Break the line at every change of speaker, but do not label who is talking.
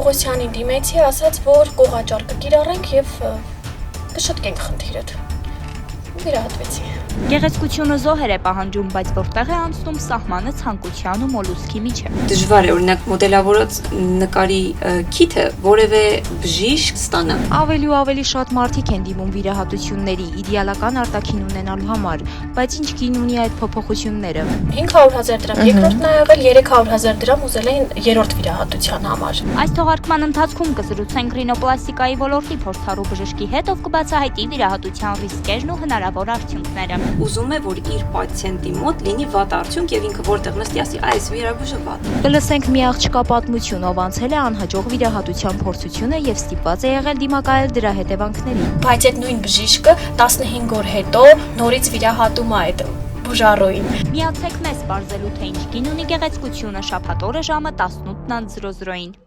Պողոսյանին դիմեցի, ասաց, որ կողաճար կկիրառենք եւ կշտկենք խնդիրը։ Վիրահատվեցի։
Գեղեցկությունը զոհեր է պահանջում, բայց որտեղ է անցնում սահմանը ցանկության ու մոլուսկի միջև։
Դժվար է օրինակ մոդելավորած նկարի քիթը որևէ բժիշկ ստանա։
Ավելի ու ավելի շատ մարդիկ են դիմում վիրահատությունների իդեալական արտաքին ունենալու համար, բայց ինչ գին ունի այդ փոփոխությունները։
500,000 դրամ, երկրորդն ա եղել 300,000 դրամ ուզել էին երրորդ վիրահատության համար։
Այս թողարկման ընթացքում կզրուցենք ռինոպլաստիկայի ոլորտի փորձառու բժշկի հետ, ով կբացահայտի վիրահատության ռիսկերն ու հնարավոր արդյունքները։
Ուզում է, որ իր պացիենտի մոտ լինի վատ արդյունք եւ ինքը որտեղ նստի ասի, այս վիրաբույժը վատ։
Կլսենք մի աղջկա պատմություն, ով անցել է անհաջող վիրահատության փորձությունը եւ ստիպված է եղել դիմակայել դրա հետևանքներին։
Բայց այդ նույն բժիշկը 15 օր հետո նորից վիրահատում է այդ բուժառոին։
Միացեք մեզ բարձելու թե ինչ գին ունի գեղեցկությունը շաբաթ օրը ժամը 18:00-ին։